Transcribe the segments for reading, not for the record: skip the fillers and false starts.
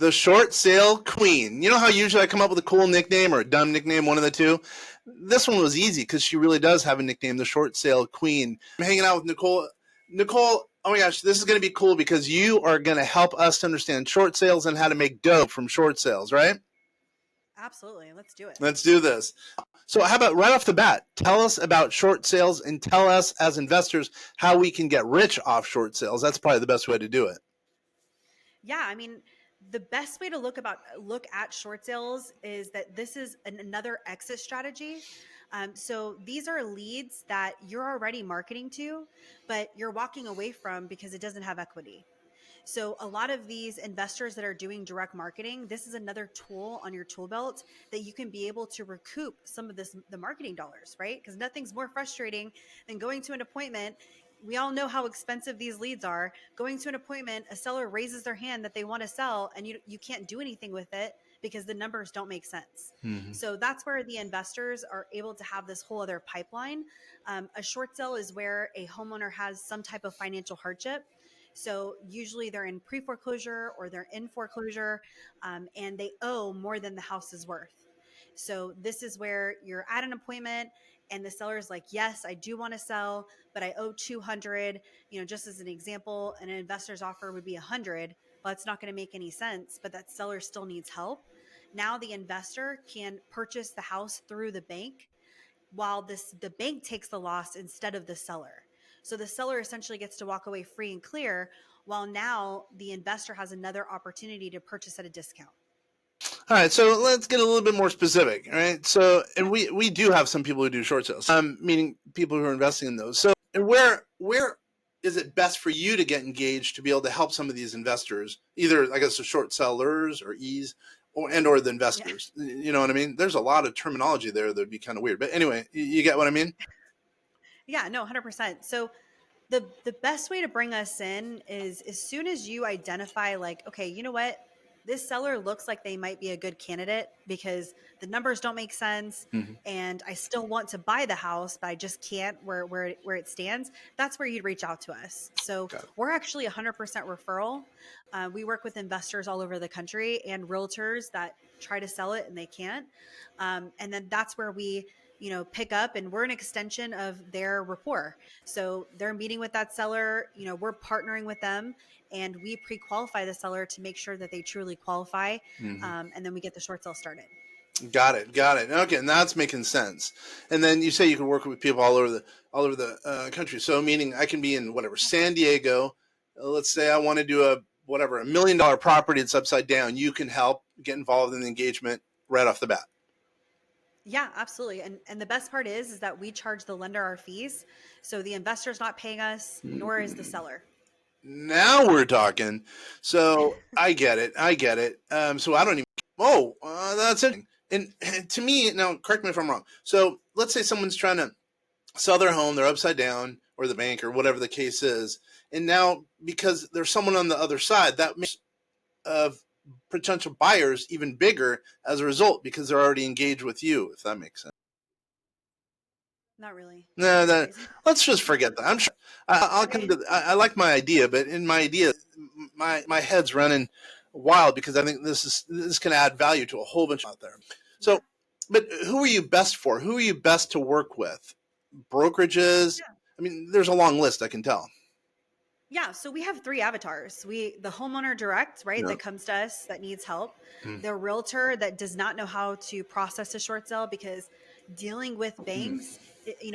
The short sale queen. You know how usually I come up with a cool nickname or a dumb nickname, one of the two? This one was easy because she really does have a nickname, the short sale queen. I'm hanging out with Nicole. Nicole, oh my gosh, this is going to be cool because you are going to help us to understand short sales and how to make dough from short sales, right? Absolutely. Let's do it. Let's do this. So how about right off the bat, tell us about short sales and tell us as investors how we can get rich off short sales. That's probably the best way to do it. Yeah, I mean, the best way to look at short sales is that this is another exit strategy. So these are leads that you're already marketing to, but you're walking away from because it doesn't have equity. So a lot of these investors that are doing direct marketing, this is another tool on your tool belt that you can be able to recoup some of the marketing dollars, right? Because nothing's more frustrating than going to an appointment. We all know how expensive these leads are. Going to an appointment, a seller raises their hand that they want to sell, and you can't do anything with it because the numbers don't make sense. Mm-hmm. So that's where the investors are able to have this whole other pipeline. A short sale is where a homeowner has some type of financial hardship. So usually they're in pre-foreclosure or they're in foreclosure, and they owe more than the house is worth. So this is where you're at an appointment and the seller is like, yes, I do want to sell, but I owe 200, just as an example, an investor's offer would be 100. Well, it's not going to make any sense, but that seller still needs help. Now the investor can purchase the house through the bank while the bank takes the loss instead of the seller. So the seller essentially gets to walk away free and clear, while now the investor has another opportunity to purchase at a discount. All right, so let's get a little bit more specific. All right, so and we do have some people who do short sales, meaning people who are investing in those. So and where is it best for you to get engaged to be able to help some of these investors, either I guess the short sellers or E's, or the investors? Yeah. You know what I mean? There's a lot of terminology there that'd be kind of weird, but anyway, you get what I mean? Yeah, no, 100%. So the best way to bring us in is as soon as you identify, like, okay, you know what? This seller looks like they might be a good candidate because the numbers don't make sense, Mm-hmm. and I still want to buy the house, but I just can't where it stands. That's where you'd reach out to us. So we're actually 100% referral. We work with investors all over the country and realtors that try to sell it and they can't. And then that's where we pick up, and we're an extension of their rapport. So they're meeting with that seller, we're partnering with them, and we pre-qualify the seller to make sure that they truly qualify. Mm-hmm. And then we get the short sale started. Got it. Okay, and that's making sense. And then you say you can work with people all over the country. So meaning I can be in whatever San Diego. Let's say I want to do $1 million property that's upside down. You can help get involved in the engagement right off the bat. Yeah, absolutely. And the best part is that we charge the lender our fees. So the investor's not paying us, nor is the seller. Now we're talking. So I get it. So I don't even, that's it. And to me, now correct me if I'm wrong. So let's say someone's trying to sell their home, they're upside down, or the bank, or whatever the case is. And now because there's someone on the other side, that makes potential buyers even bigger as a result because they're already engaged with you, if that makes sense. Not really. No, let's just forget that. I'm sure I'll come to. I like my idea, but in my idea, my head's running wild because I think this can add value to a whole bunch out there. So, but who are you best for? Who are you best to work with? Brokerages? Yeah. I mean, there's a long list, I can tell. Yeah, so we have 3 avatars. The homeowner direct, right, that comes to us that needs help. The realtor that does not know how to process a short sale because dealing with banks,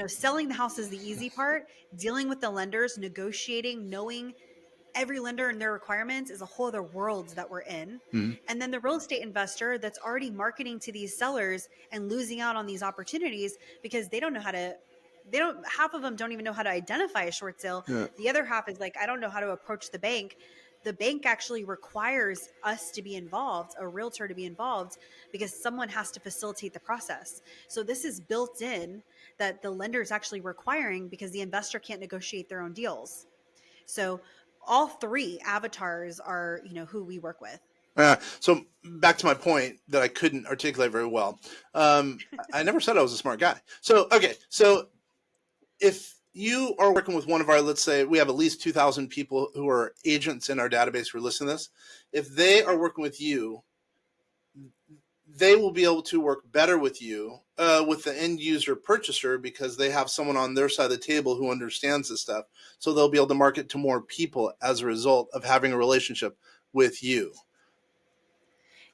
selling the house is the easy part. Dealing with the lenders, negotiating, knowing every lender and their requirements is a whole other world that we're in. Mm-hmm. And then the real estate investor that's already marketing to these sellers and losing out on these opportunities because they don't know how to half of them don't even know how to identify a short sale. Yeah. The other half is like, I don't know how to approach the bank. The bank actually requires us to be involved, a realtor to be involved, because someone has to facilitate the process. So this is built in that the lender is actually requiring because the investor can't negotiate their own deals. So all 3 avatars are, who we work with. So back to my point that I couldn't articulate very well. I never said I was a smart guy. So, okay. So if you are working with one of our, let's say we have at least 2,000 people who are agents in our database who are listening to this. If they are working with you, they will be able to work better with you, with the end user purchaser, because they have someone on their side of the table who understands this stuff. So they'll be able to market to more people as a result of having a relationship with you.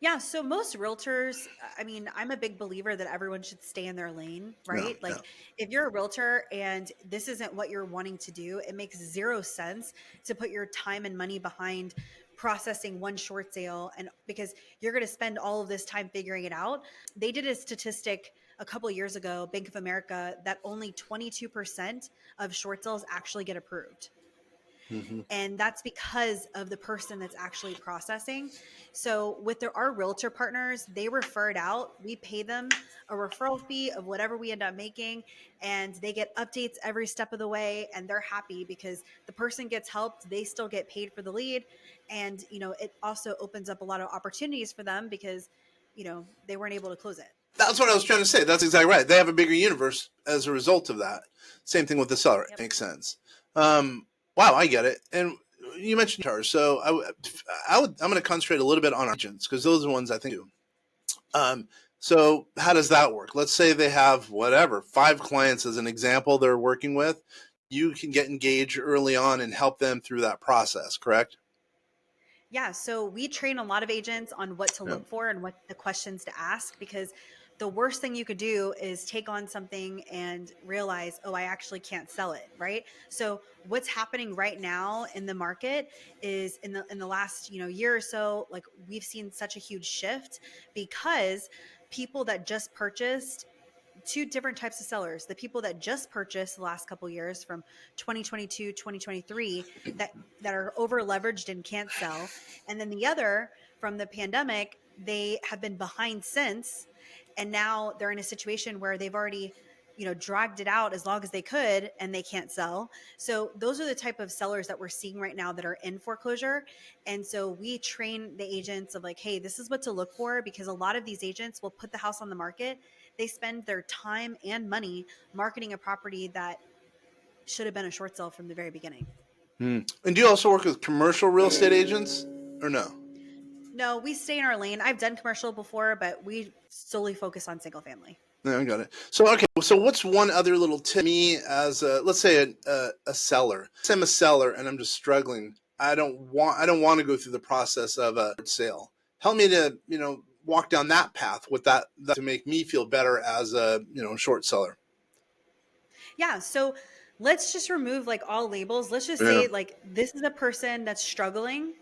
Yeah, so most realtors, I mean, I'm a big believer that everyone should stay in their lane, Yeah, right? yeah. Like if you're a realtor and this isn't what you're wanting to do, it makes zero sense to put your time and money behind processing one short sale, and because you're going to spend all of this time figuring it out. They did a statistic a couple of years ago, Bank of America, that only 22% of short sales actually get approved. Mm-hmm. And that's because of the person that's actually processing. So with our realtor partners, they refer it out. We pay them a referral fee of whatever we end up making, and they get updates every step of the way, and they're happy because the person gets helped, they still get paid for the lead. And it also opens up a lot of opportunities for them because they weren't able to close it. That's what I was trying to say. That's exactly right. They have a bigger universe as a result of that. Same thing with the seller. Yep. Makes sense. Wow, I get it. And you mentioned cars, so I'm going to concentrate a little bit on agents because those are the ones I think do. So how does that work? Let's say they have whatever 5 clients as an example they're working with. You can get engaged early on and help them through that process. Correct? Yeah, so we train a lot of agents on what to Yeah. look for and what the questions to ask, because the worst thing you could do is take on something and realize, oh, I actually can't sell it, right? So what's happening right now in the market is in the last, year or so, like we've seen such a huge shift because people that just purchased, two different types of sellers: the people that just purchased the last couple of years from 2022, 2023, that are over leveraged and can't sell, and then the other from the pandemic, they have been behind since, and now they're in a situation where they've already dragged it out as long as they could and they can't sell. So those are the type of sellers that we're seeing right now that are in foreclosure. And so we train the agents of like, hey, this is what to look for, because a lot of these agents will put the house on the market. They spend their time and money marketing a property that should have been a short sale from the very beginning. And do you also work with commercial real estate agents or no? No, we stay in our lane. I've done commercial before, but we solely focus on single family. No, I got it. So, okay. So what's one other little tip me as let's say a seller? Say I'm a seller and I'm just struggling. I don't want to go through the process of a sale. Help me to, walk down that path with that to make me feel better as a, short seller. Yeah. So let's just remove like all labels. Let's just Yeah. say like this is a person that's struggling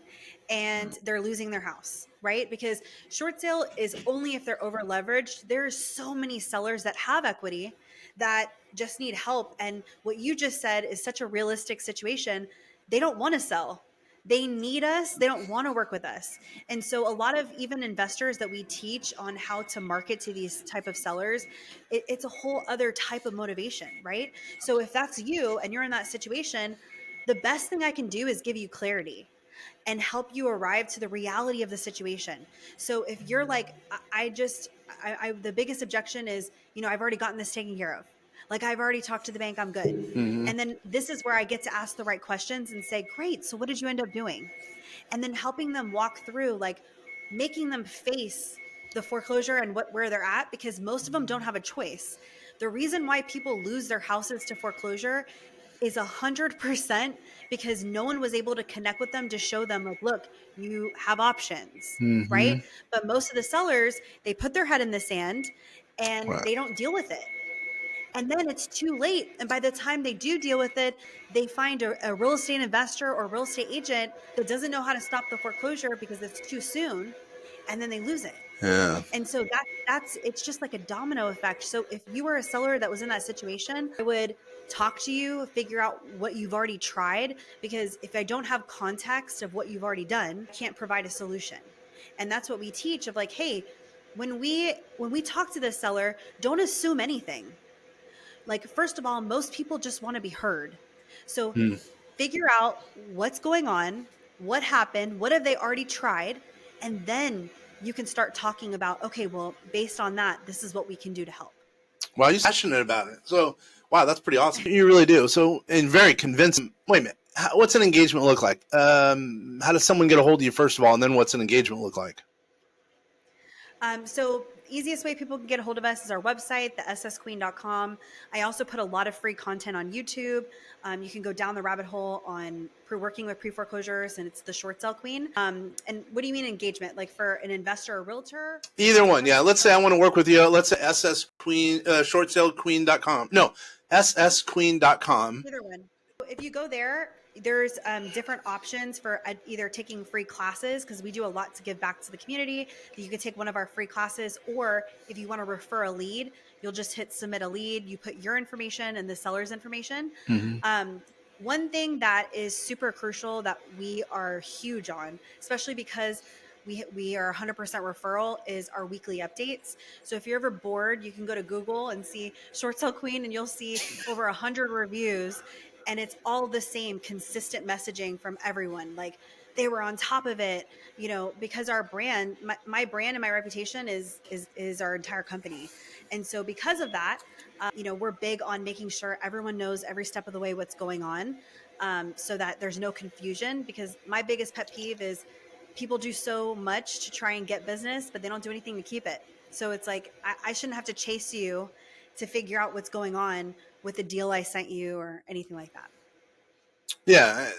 and they're losing their house, right? Because short sale is only if they're over leveraged. There's so many sellers that have equity that just need help. And what you just said is such a realistic situation. They don't want to sell. They need us. They don't want to work with us. And so a lot of even investors that we teach on how to market to these type of sellers, it's a whole other type of motivation, right? So if that's you and you're in that situation, the best thing I can do is give you clarity and help you arrive to the reality of the situation. So if you're like, the biggest objection is, I've already gotten this taken care of. Like I've already talked to the bank, I'm good. Mm-hmm. And then this is where I get to ask the right questions and say, great, so what did you end up doing? And then helping them walk through, like making them face the foreclosure and where they're at, because most of them don't have a choice. The reason why people lose their houses to foreclosure is 100% because no one was able to connect with them to show them like, look, you have options, Mm-hmm. right? But most of the sellers, they put their head in the sand and Right. they don't deal with it. And then it's too late. And by the time they do deal with it, they find a real estate investor or real estate agent that doesn't know how to stop the foreclosure because it's too soon. And then they lose it. Yeah. And so that's it's just like a domino effect. So if you were a seller that was in that situation, I would talk to you, figure out what you've already tried, because if I don't have context of what you've already done, I can't provide a solution. And that's what we teach of like, hey, when we talk to the seller, don't assume anything. Like, first of all, most people just want to be heard. So Mm. figure out what's going on, what happened, what have they already tried, and then you can start talking about, okay, well, based on that, this is what we can do to help. Well, you're passionate about it. So Wow, that's pretty awesome. You really do. So, and very convincing. Wait a minute. What's an engagement look like? How does someone get a hold of you, first of all, and then what's an engagement look like? So easiest way people can get a hold of us is our website, the ssqueen.com. I also put a lot of free content on YouTube. You can go down the rabbit hole on working with pre-foreclosures, and it's the short sale queen. And what do you mean engagement? Like for an investor or realtor? Either one. Yeah. Let's say I want to work with you. Let's say ssqueen, shortsalequeen.com. No, ssqueen.com. Either one. If you go there, there's different options for either taking free classes, because we do a lot to give back to the community. You could take one of our free classes, or if you want to refer a lead, you'll just hit submit a lead. You put your information and the seller's information. One thing that is super crucial that we are huge on, especially because we are 100% referral, is our weekly updates. So if you're ever bored, you can go to Google and see short sale queen, and you'll see over 100 reviews, and it's all the same consistent messaging from everyone. Like, they were on top of it, because our brand, my brand and my reputation is our entire company. And so because of that, we're big on making sure everyone knows every step of the way what's going on, so that there's no confusion. Because my biggest pet peeve is people do so much to try and get business, but they don't do anything to keep it. So it's like, I shouldn't have to chase you to figure out what's going on with the deal I sent you or anything like that. Yeah.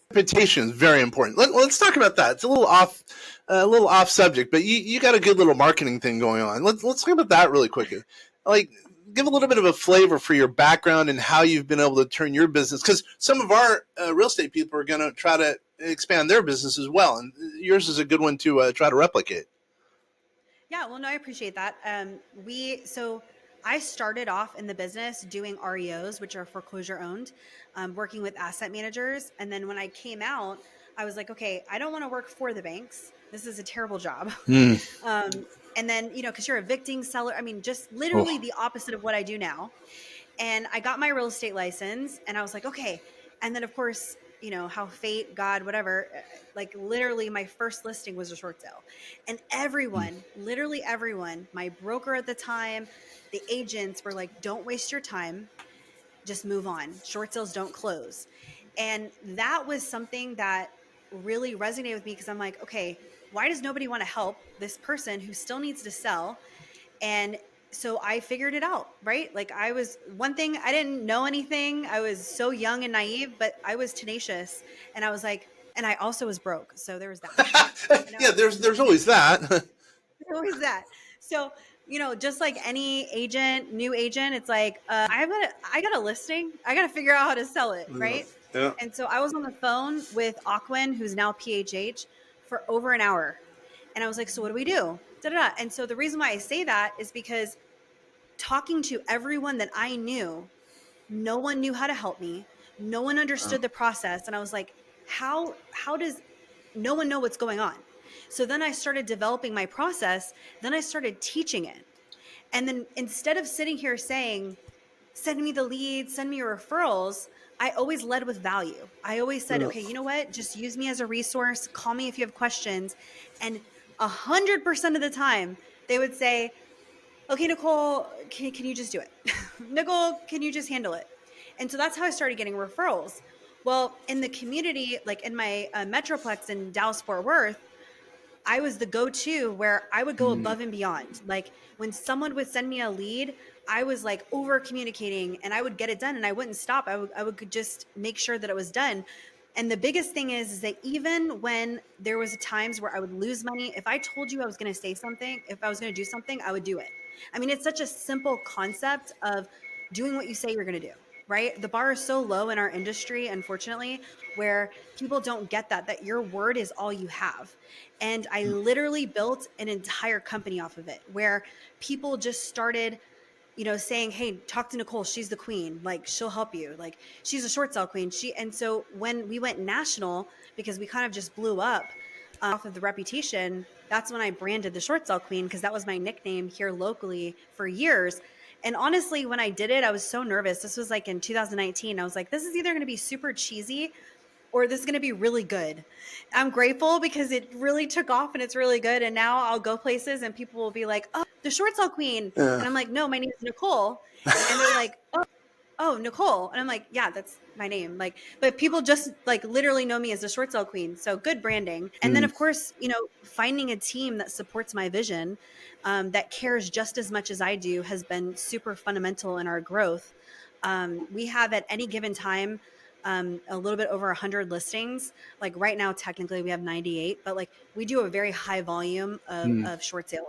Reputation is very important. Let's talk about that. It's a little off subject, but you got a good little marketing thing going on. Let's talk about that really quickly. Like, give a little bit of a flavor for your background and how you've been able to turn your business, because some of our real estate people are going to try to expand their business as well, and yours is a good one to try to replicate. Yeah, well, no, I appreciate that. So I started off in the business doing REOs, which are foreclosure owned, working with asset managers. And then when I came out, I was like, okay, I don't want to work for the banks. This is a terrible job. And then, because you're evicting seller, I mean, just literally Oh. the opposite of what I do now. And I got my real estate license, and I was like, okay. And then, of course, how fate, God, whatever, like literally my first listing was a short sale. And everyone, literally everyone, my broker at the time, the agents were like, don't waste your time. Just move on. Short sales don't close. And that was something that really resonated with me, because I'm like, okay, why does nobody want to help this person who still needs to sell? And so I figured it out, right? Like, one thing, I didn't know anything. I was so young and naive, but I was tenacious. And I was like, and I also was broke. So there was that. Yeah, there's always that. There's always that. So, just like any agent, new agent, it's like, I got a listing. I got to figure out how to sell it. Right. Yeah. And so I was on the phone with Aquin, who's now PHH, for over an hour. And I was like, so what do we do? Da-da-da. And so the reason why I say that is because talking to everyone that I knew, no one knew how to help me. No one understood the process. And I was like, how does no one know what's going on? So then I started developing my process. Then I started teaching it. And then instead of sitting here saying, send me the leads, send me your referrals, I always led with value. I always said, okay, you know what? Just use me as a resource. Call me if you have questions. And 100% of the time, they would say, okay, Nicole, can you just do it? Nicole, can you just handle it? And so that's how I started getting referrals. Well, in the community, like in my Metroplex in Dallas Fort Worth, I was the go-to where I would go above and beyond. Like, when someone would send me a lead, I was like over communicating, and I would get it done, and I wouldn't stop. I would just make sure that it was done. And the biggest thing is that even when there was times where I would lose money, if I told you I was going to say something, if I was going to do something, I would do it. I mean, it's such a simple concept of doing what you say you're going to do, right? The bar is so low in our industry, unfortunately, where people don't get that your word is all you have. And I literally built an entire company off of it, where people just started, saying, hey, talk to Nicole. She's the queen. Like, she'll help you. Like, she's a short sale queen. And so when we went national, because we kind of just blew up off of the reputation, that's when I branded the short sale queen, because that was my nickname here locally for years. And honestly, when I did it, I was so nervous. This was like in 2019. I was like, this is either going to be super cheesy or this is going to be really good. I'm grateful because it really took off and it's really good. And now I'll go places and people will be like, oh, the short sale queen. Yeah. And I'm like, no, my name is Nicole. And they're like, oh, Nicole. And I'm like, yeah, that's my name. Like, but people just like literally know me as the short sale queen. So good branding. And then Mm. of course, you know, finding a team that supports my vision, that cares just as much as I do has been super fundamental in our growth. We have at any given time, a little bit over 100 listings. Like right now, technically we have 98, but like we do a very high volume Mm. of short sales.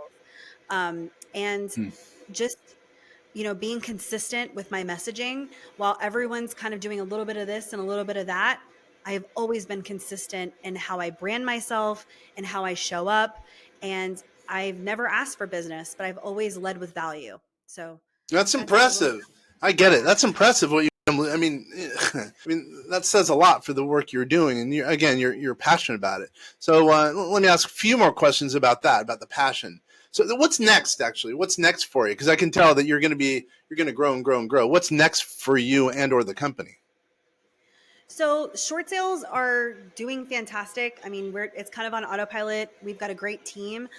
And Mm. just, you know, being consistent with my messaging while everyone's kind of doing a little bit of this and a little bit of that. I've always been consistent in how I brand myself and how I show up. And I've never asked for business, but I've always led with value. So That's that's a little, impressive. I get it. yeah. That's impressive. What you, I mean, I mean that says a lot for the work you're doing, and you're passionate about it. So let me ask a few more questions about that, about the passion. So what's next? Actually, what's next for you? Because I can tell that you're going to grow and grow and grow. What's next for you and or the company? So short sales are doing fantastic. I mean, it's kind of on autopilot. We've got a great team.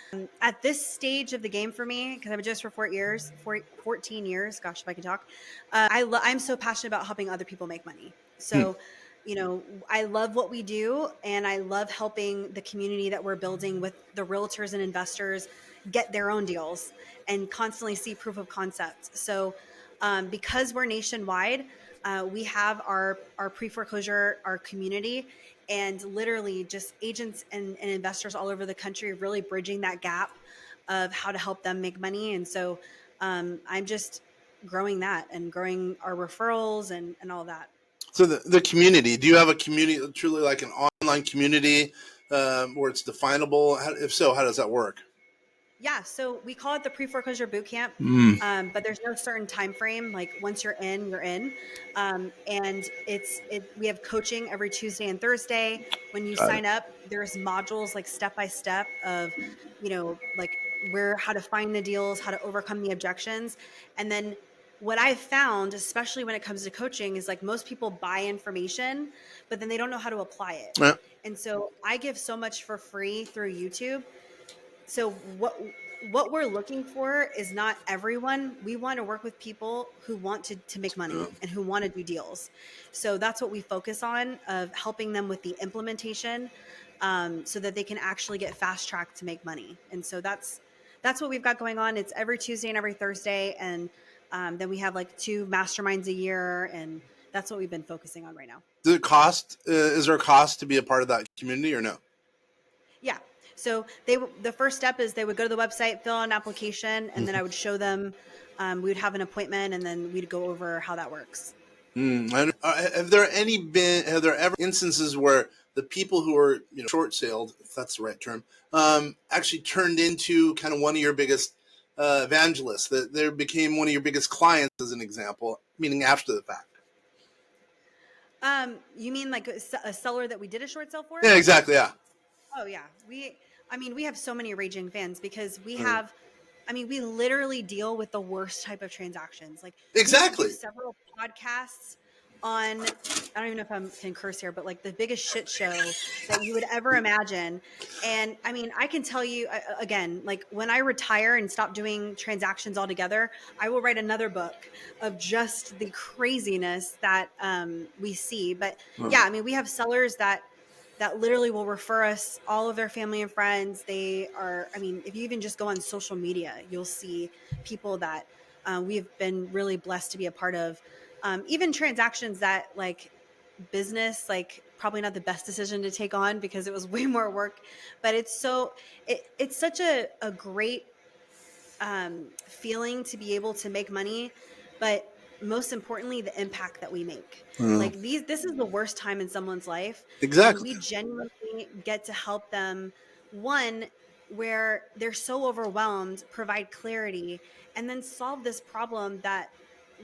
At this stage of the game for me, because I've been just for 14 years. Gosh, if I could talk. I'm so passionate about helping other people make money. Hmm. So, you know, I love what we do, and I love helping the community that we're building with the realtors and investors get their own deals and constantly see proof of concept. So, because we're nationwide, we have our pre-foreclosure, our community, and literally just agents and investors all over the country really bridging that gap of how to help them make money. And so I'm just growing that and growing our referrals and all that. So the community. Do you have a community, truly like an online community, where it's definable? If so, how does that work? Yeah, so we call it the pre-foreclosure boot camp, Mm. but there's no certain time frame. Like once you're in, you're in, and we have coaching every Tuesday and Thursday. When you Got it. sign up, there's modules like step by step of, you know, like where how to find the deals, how to overcome the objections, and then what I've found, especially when it comes to coaching, is like most people buy information, but then they don't know how to apply it. Yeah. And so I give so much for free through YouTube. So what we're looking for is not everyone. We want to work with people who want to make money and who want to do deals. So that's what we focus on, of helping them with the implementation, so that they can actually get fast tracked to make money. And so that's what we've got going on. It's every Tuesday and every Thursday, and then we have like 2 masterminds a year, and that's what we've been focusing on right now. Does it cost? Is there a cost to be a part of that community or no? Yeah. So the first step is they would go to the website, fill out an application, and then I would show them. We would have an appointment, and then we'd go over how that works. Have there ever instances where the people who are short sailed, if that's the right term, actually turned into kind of one of your biggest evangelists? That they became one of your biggest clients, as an example, meaning after the fact. You mean like a seller that we did a short sale for? Yeah, exactly. Yeah. Oh yeah, I mean, we have so many raging fans because we Mm. have. I mean, we literally deal with the worst type of transactions. Like we could do Exactly. several podcasts on. I don't even know if I can curse here, but like the biggest shit show that you would ever imagine. And I mean, I can tell you again, like when I retire and stop doing transactions altogether, I will write another book of just the craziness that we see. But yeah, I mean, we have sellers that literally will refer us all of their family and friends. They are, I mean, if you even just go on social media, you'll see people that we've been really blessed to be a part of. Even transactions that like business, like probably not the best decision to take on because it was way more work, but it's such a great feeling to be able to make money, but most importantly, the impact that we make. Mm. Like this is the worst time in someone's life, and Exactly. we genuinely get to help them. One, where they're so overwhelmed, provide clarity, and then solve this problem that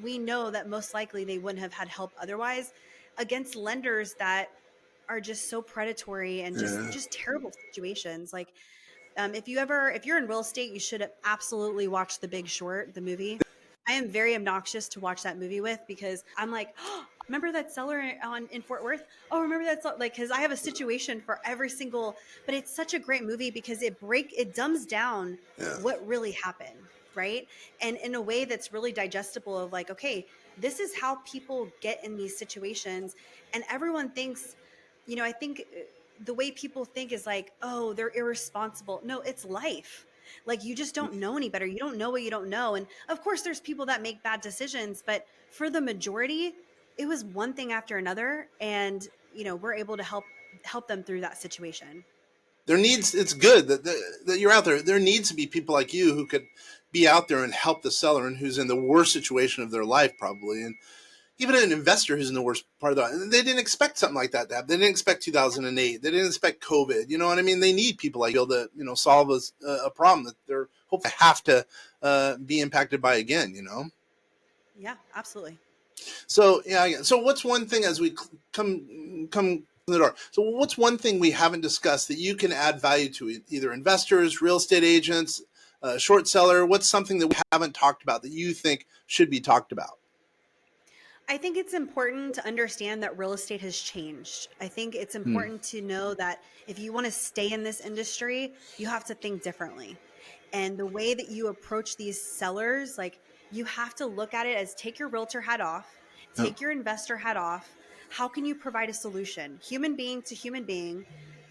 we know that most likely they wouldn't have had help otherwise, against lenders that are just so predatory and just Yeah. just terrible situations. Like if you're in real estate, you should absolutely watch The Big Short, the movie. I am very obnoxious to watch that movie with because I'm like, oh, remember that seller in Fort Worth? Oh, remember that like because I have a situation for every single. But it's such a great movie because it dumbs down Yeah. what really happened. right? And in a way that's really digestible of like, okay, this is how people get in these situations. And everyone thinks, I think the way people think is like, oh, they're irresponsible. No, it's life. Like, you just don't know any better. You don't know what you don't know. And of course, there's people that make bad decisions, but for the majority, it was one thing after another. And, we're able to help them through that situation. It's good that you're out there. There needs to be people like you who could be out there and help the seller and who's in the worst situation of their life, probably. And even an investor who's in the worst part of the, they didn't expect something like that to happen. They didn't expect 2008. They didn't expect COVID. You know what I mean? They need people like you to, solve a problem that they're hopefully have to be impacted by again, Yeah, absolutely. So, yeah. So what's one thing as we come to the door? So what's one thing we haven't discussed that you can add value to either investors, real estate agents, short seller? What's something that we haven't talked about that you think should be talked about? I think it's important to understand that real estate has changed. I think it's Hmm. important to know that if you want to stay in this industry, you have to think differently. And the way that you approach these sellers, like, you have to look at it as take your realtor hat off, Oh. take your investor hat off. How can you provide a solution? Human being to human being.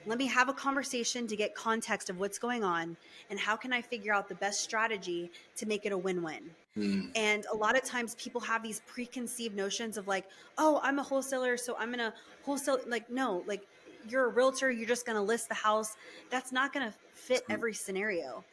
Let me have a conversation to get context of what's going on. And how can I figure out the best strategy to make it a win win? Hmm. And a lot of times people have these preconceived notions of like, oh, I'm a wholesaler, so I'm going to wholesale. Like, no, like, you're a realtor, you're just going to list the house. That's not going to fit every scenario.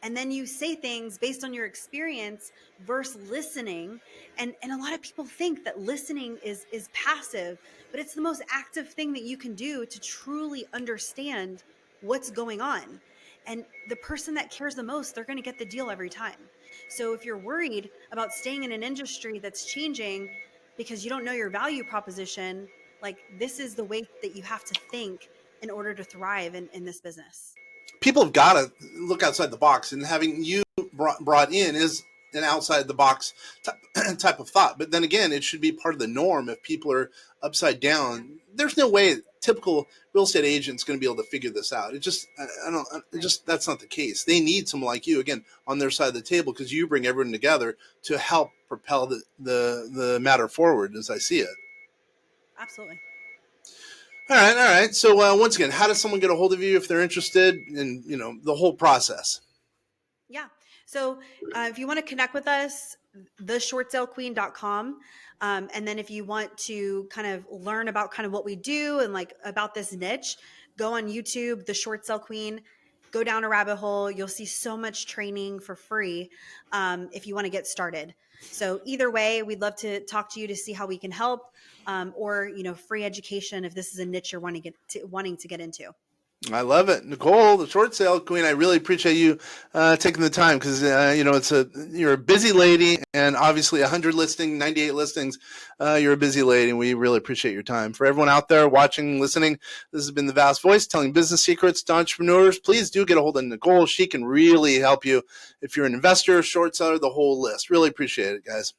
And then you say things based on your experience versus listening. And a lot of people think that listening is passive, but it's the most active thing that you can do to truly understand what's going on. And the person that cares the most, they're going to get the deal every time. So if you're worried about staying in an industry that's changing because you don't know your value proposition, like, this is the way that you have to think in order to thrive in this business. People have got to look outside the box, and having you brought in is an outside the box type of thought. But then again, it should be part of the norm. If people are upside Yeah. down, there's no way a typical real estate agent's going to be able to figure this out. It just, I don't, it Right. just, that's not the case. They need someone like you again on their side of the table, because you bring everyone together to help propel the matter forward, as I see it. Absolutely. All right, all right. So once again, how does someone get a hold of you if they're interested in the whole process? Yeah. So if you want to connect with us, theshortsalequeen.com. And then if you want to kind of learn about kind of what we do and like about this niche, go on YouTube, The Short Sale Queen, go down a rabbit hole. You'll see so much training for free if you want to get started. So either way, we'd love to talk to you to see how we can help, or, free education if this is a niche you're wanting to get into. I love it, Nicole, the short sale queen. I really appreciate you taking the time, because you're a busy lady, and obviously 100 listing, 98 listings. You're a busy lady, and we really appreciate your time. For everyone out there watching, listening, this has been the Vast Voice, telling business secrets to entrepreneurs. Please do get a hold of Nicole. She can really help you if you're an investor, short seller, the whole list. Really appreciate it, guys.